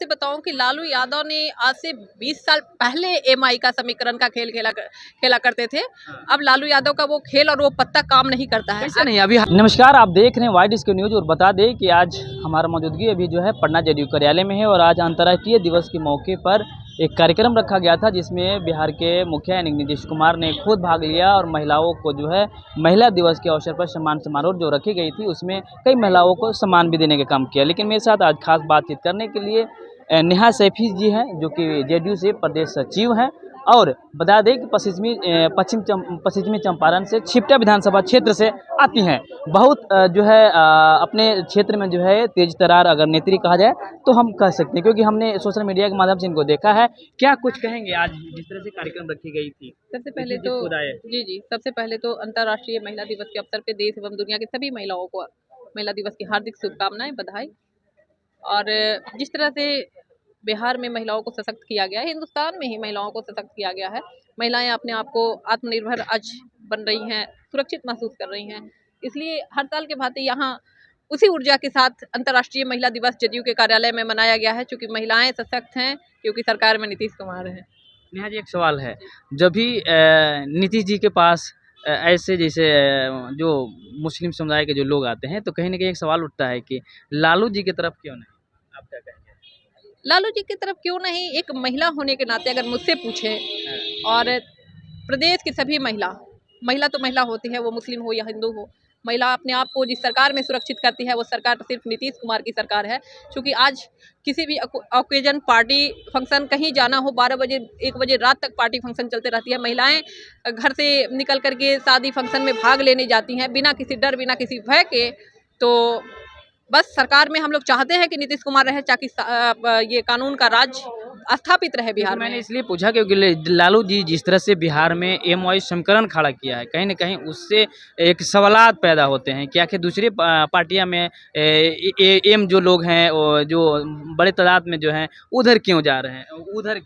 आपसे बताऊं कि लालू यादव ने आज से 20 साल पहले एमआई का समीकरण का खेल खेला करते थे। अब लालू यादव का वो खेल और वो पत्ता काम नहीं करता है। ऐसा नहीं अभी। नमस्कार, आप देख रहे हैं वाइड स्क्रीन न्यूज। और बता दें कि आज हमारा मौजूदगी अभी जो है पटना जेडीयू कार्यालय में है और आज अंतर्राष्ट्रीय दिवस के मौके पर एक कार्यक्रम रखा गया था जिसमें बिहार के मुखिया यानी नीतीश कुमार ने खुद भाग लिया और महिलाओं को जो है महिला दिवस के अवसर पर सम्मान समारोह जो रखी गई थी उसमें कई महिलाओं को सम्मान भी देने का काम किया। लेकिन मेरे साथ आज खास बातचीत करने के लिए नेहा सैफी जी हैं जो कि जेडीयू से प्रदेश सचिव हैं। और बता दें कि पश्चिमी चंपारण से छिपटा विधानसभा क्षेत्र से आती हैं। बहुत जो है अपने क्षेत्र में जो है तेज तरार अगर नेत्री कहा जाए तो हम कह सकते हैं, क्योंकि हमने सोशल मीडिया के माध्यम से इनको देखा है। क्या कुछ कहेंगे आज जिस तरह से कार्यक्रम रखी गई थी? सबसे पहले तो अंतर्राष्ट्रीय महिला दिवस के अवसर पे देश एवं दुनिया के सभी महिलाओं को महिला दिवस की हार्दिक शुभकामनाएं, बधाई। और जिस तरह से बिहार में महिलाओं को सशक्त किया गया है, हिंदुस्तान में ही महिलाओं को सशक्त किया गया है। महिलाएं अपने आप को आत्मनिर्भर आज बन रही हैं, सुरक्षित महसूस कर रही हैं। इसलिए हर साल के भांति यहाँ उसी ऊर्जा के साथ अंतर्राष्ट्रीय महिला दिवस जेडीयू के कार्यालय में मनाया गया है, क्योंकि महिलाएं सशक्त हैं, क्योंकि सरकार में नीतीश कुमार है। नेहा जी, एक सवाल है। जब भी नीतीश जी के पास ऐसे जैसे जो मुस्लिम समुदाय के जो लोग आते हैं तो कहीं ना कहीं एक सवाल उठता है कि लालू जी की तरफ क्यों नहीं? आप क्या कहेंगे? लालू जी की तरफ क्यों नहीं, एक महिला होने के नाते अगर मुझसे पूछे, और प्रदेश की सभी महिला तो महिला होती है, वो मुस्लिम हो या हिंदू हो, महिला अपने आप को जिस सरकार में सुरक्षित करती है वो सरकार सिर्फ नीतीश कुमार की सरकार है। क्योंकि आज किसी भी ओकेजन, पार्टी फंक्शन, कहीं जाना हो 12 बजे 1 बजे रात तक पार्टी फंक्शन चलते रहती है। महिलाएं घर से निकल करके शादी फंक्शन में भाग लेने जाती हैं बिना किसी डर, बिना किसी भय के। तो बस सरकार में हम लोग चाहते हैं कि नीतीश कुमार रहे, ताकि ये कानून का राज स्थापित रहे बिहार में। मैंने इसलिए पूछा क्योंकि लालू जी जिस तरह से बिहार में एमवाई समीकरण खड़ा किया है, कहीं ना कहीं उससे एक सवालात पैदा होते हैं कि आखिर दूसरी पार्टियां में एम जो लोग हैं जो बड़े तादाद में जो हैं उधर क्यों जा रहे हैं, उधर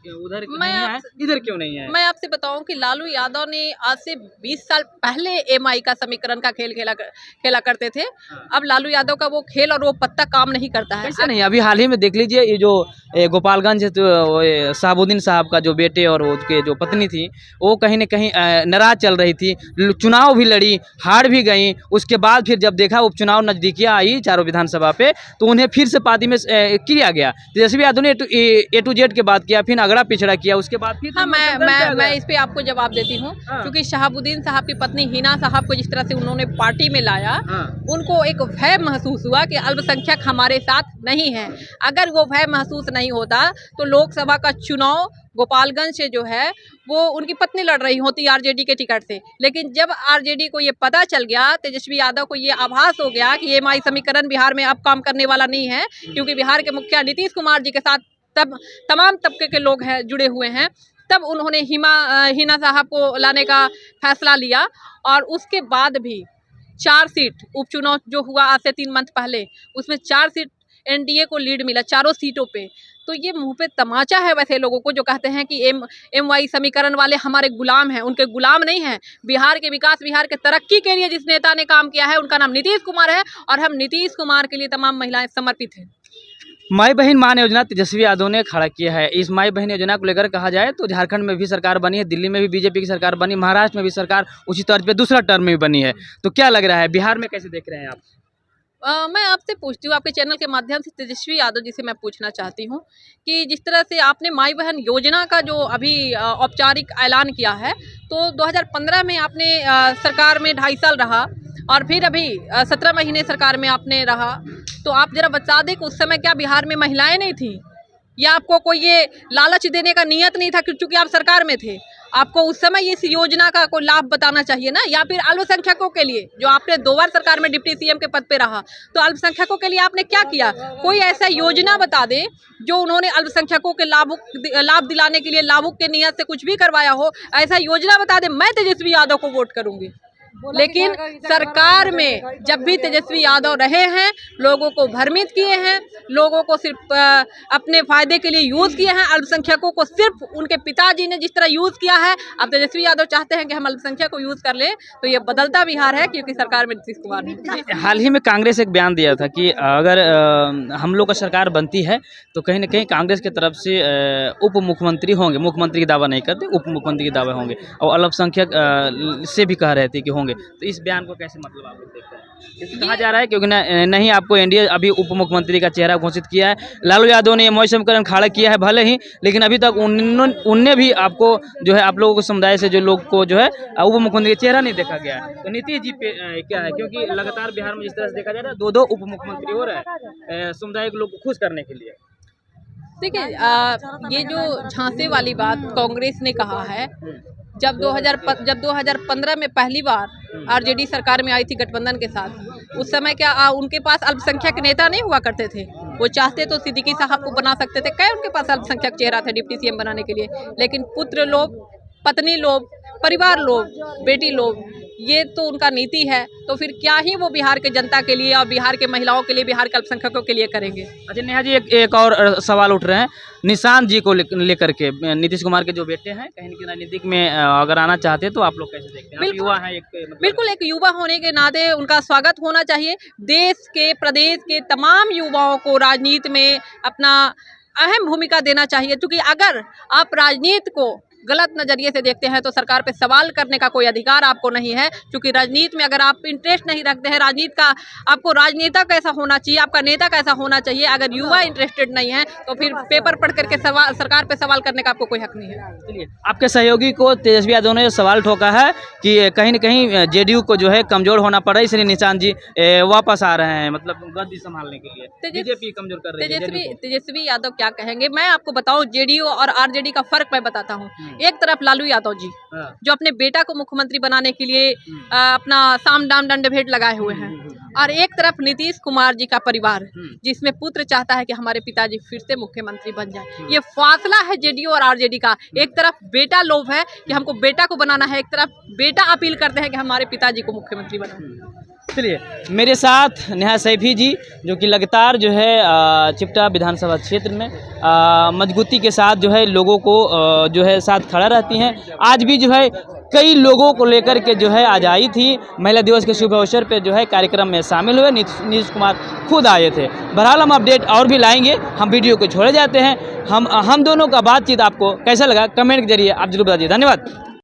नहीं है, इधर क्यों नहीं है? मैं आपसे बताऊं कि लालू यादव ने आज से 20 साल पहले एमआई का समीकरण का खेल खेला करते थे। अब लालू यादव का वो खेल और वो पत्ता काम नहीं करता है। ऐसा नहीं, अभी हाल ही में देख लीजिए ये जो गोपालगंज शहाबुद्दीन साहब का जो बेटे और उसके जो पत्नी थी वो कहीं न कहीं नाराज चल रही थी, चुनाव भी लड़ी, हार भी गई। उसके बाद फिर जब देखा उपचुनाव नजदीकियाँ आई चारों विधानसभा पे तो उन्हें फिर से पार्टी में किया गया। तेजस्वी यादव ने ए टू जेड के बाद किया, फिर अगड़ा पिछड़ा किया, उसके बाद फिर हाँ, मैं इस पे आपको जवाब देती हूँ। क्योंकि शहाबुद्दीन साहब की पत्नी हिना साहब को जिस तरह से उन्होंने पार्टी में लाया, उनको एक भय महसूस हुआ कि अल्पसंख्यक हमारे साथ नहीं है। अगर वो भय महसूस नहीं होता तो लोकसभा का चुनाव गोपालगंज से जो है वो उनकी पत्नी लड़ रही होती आरजेडी के टिकट से। लेकिन जब आरजेडी को ये पता चल गया, तेजस्वी यादव को ये आभास हो गया कि एमआई समीकरण बिहार में अब काम करने वाला नहीं है, क्योंकि बिहार के मुखिया नीतीश कुमार जी के साथ तब तमाम तबके के लोग हैं जुड़े हुए हैं, तब उन्होंने हिना साहब को लाने का फैसला लिया। और उसके बाद भी 4 सीट उपचुनाव जो हुआ आज से 3 मंथ पहले, उसमें 4 सीट एनडीए को लीड मिला चारों सीटों पे। तो ये मुंह पे तमाचा है वैसे लोगों को जो कहते हैं कि एमवाई समीकरण वाले हमारे गुलाम हैं। उनके गुलाम नहीं हैं। बिहार के विकास, बिहार के तरक्की के लिए जिस नेता ने काम किया है उनका नाम नीतीश कुमार है, और हम नीतीश कुमार के लिए तमाम महिलाएं समर्पित हैं। माई बहन मान योजना तेजस्वी यादव ने खड़ा किया है। इस माई बहन योजना को लेकर कहा जाए तो झारखंड में भी सरकार बनी है, दिल्ली में भी बीजेपी की सरकार बनी, महाराष्ट्र में भी सरकार उसी तर्ज पे दूसरा टर्म में भी बनी है। तो क्या लग रहा है बिहार में कैसे देख रहे हैं आप? मैं आपसे पूछती हूँ, आपके चैनल के माध्यम से तेजस्वी यादव जी से मैं पूछना चाहती हूँ कि जिस तरह से आपने माई बहन योजना का जो अभी औपचारिक ऐलान किया है, तो 2015 में आपने सरकार में 2.5 साल रहा, और फिर अभी 17 महीने सरकार में आपने रहा। तो आप जरा बता दें कि उस समय क्या बिहार में महिलाएं नहीं थी, या आपको कोई ये लालच देने का नियत नहीं था क्योंकि आप सरकार में थे? आपको उस समय इस योजना का कोई लाभ बताना चाहिए ना। या फिर अल्पसंख्यकों के लिए, जो आपने 2 बार सरकार में डिप्टी सीएम के पद पे रहा, तो अल्पसंख्यकों के लिए आपने क्या किया? कोई ऐसा योजना बता दे जो उन्होंने अल्पसंख्यकों के लाभ दिलाने के लिए लाभुक के नियत से कुछ भी करवाया हो, ऐसा योजना बता दे। मैं तेजस्वी यादव को वोट करूंगी। लेकिन सरकार में जब भी तेजस्वी यादव रहे हैं, लोगों को भ्रमित किए हैं, लोगों को सिर्फ अपने फायदे के लिए यूज किए हैं, अल्पसंख्यकों को सिर्फ उनके पिताजी ने जिस तरह यूज किया है, अब तेजस्वी यादव चाहते हैं कि हम अल्पसंख्यक को यूज कर ले। तो ये बदलता बिहार है, क्योंकि सरकार में नीतीश कुमार है। हाल ही में कांग्रेस एक बयान दिया था कि अगर हम लोग का सरकार बनती है तो कहीं ना कहीं कांग्रेस की तरफ से उप मुख्यमंत्री होंगे, मुख्यमंत्री की दावा नहीं करते, उप मुख्यमंत्री की दावा होंगे, और अल्पसंख्यक से भी कह रहे थे कि होंगे। तो इस बयान को कैसे मतलब आप लोग देखते हैं? क्योंकि कहा जा रहा है क्योंकि नहीं आपको एनडीए अभी उप मुख्यमंत्री का चेहरा घोषित किया है। लालू यादव ने ये मौसमीकरण खड़ा किया है भले ही, लेकिन अभी तक उनने भी आपको जो है आप लोगों को समुदाय से जो लोग को जो है उप मुख्यमंत्री का चेहरा नहीं देखा गया है। तो नीतीश जी पे क्या है, क्योंकि लगातार बिहार में जिस तरह से देखा जा रहा है दो उप मुख्यमंत्री हो रहा है समुदाय के लोग को खुश करने के लिए। देखिए, ये जो झांसे वाली बात कांग्रेस ने कहा है, जब 2015 में पहली बार आरजेडी सरकार में आई थी गठबंधन के साथ, उस समय क्या उनके पास अल्पसंख्यक नेता नहीं हुआ करते थे? वो चाहते तो सिद्दीकी साहब को बना सकते थे, क्या उनके पास अल्पसंख्यक चेहरा था डिप्टी सीएम बनाने के लिए? लेकिन पुत्र लोभ, पत्नी लोभ, परिवार लोभ, बेटी लोभ, ये तो उनका नीति है। तो फिर क्या ही वो बिहार के जनता के लिए और बिहार के महिलाओं के लिए, बिहार के अल्पसंख्यकों के लिए करेंगे? अच्छा नेहा जी, एक और सवाल उठ रहे हैं निशांत जी को लेकर के। नीतीश कुमार के जो बेटे हैं, कहीं न कहीं राजनीतिक में अगर आना चाहते हैं तो आप लोग कैसे देखते हैं? युवा हैं बिल्कुल एक युवा होने के नाते उनका स्वागत होना चाहिए। देश के, प्रदेश के तमाम युवाओं को राजनीति में अपना अहम भूमिका देना चाहिए, क्योंकि अगर आप राजनीति को गलत नजरिए से देखते हैं तो सरकार पे सवाल करने का कोई अधिकार आपको नहीं है। क्योंकि राजनीति में अगर आप इंटरेस्ट नहीं रखते हैं, राजनीति का आपको राजनेता कैसा होना चाहिए, आपका नेता कैसा होना चाहिए, अगर युवा इंटरेस्टेड नहीं है तो फिर पेपर पढ़ करके सरकार पे सवाल करने का आपको कोई हक नहीं है। चलिए, आपके सहयोगी को तेजस्वी यादव ने सवाल ठोका है कि कहीं न कहीं जेडीयू को जो है कमजोर होना पड़ा, इसलिए निशांत जी वापस आ रहे हैं, मतलब गद्दी संभालने के लिए बीजेपी कमजोर कर रही है। तेजस्वी यादव क्या कहेंगे, मैं आपको बताऊं, जेडीयू और आरजेडी का फर्क मैं बताता हूँ। एक तरफ लालू यादव जी जो अपने बेटा को मुख्यमंत्री बनाने के लिए अपना साम दाम दंड भेंट लगाए हुए हैं, और एक तरफ नीतीश कुमार जी का परिवार जिसमें पुत्र चाहता है कि हमारे पिताजी फिर से मुख्यमंत्री बन जाए। ये फासला है जेडीयू और आरजेडी का। एक तरफ बेटा लोभ है कि हमको बेटा को बनाना है, एक तरफ बेटा अपील करते हैं कि हमारे पिताजी को मुख्यमंत्री बनाना। चलिए, मेरे साथ नेहा सैफी जी जो कि लगातार जो है चिपटा विधानसभा क्षेत्र में मजबूती के साथ जो है लोगों को जो है साथ खड़ा रहती हैं। आज भी जो है कई लोगों को लेकर के जो है आज आई थी, महिला दिवस के शुभ अवसर पर जो है कार्यक्रम में शामिल हुए। नीतीश कुमार खुद आए थे। बहरहाल हम अपडेट और भी लाएंगे, हम वीडियो को छोड़े जाते हैं। हम दोनों का बातचीत आपको कैसा लगा कमेंट के जरिए आप जरूर बताइए। धन्यवाद।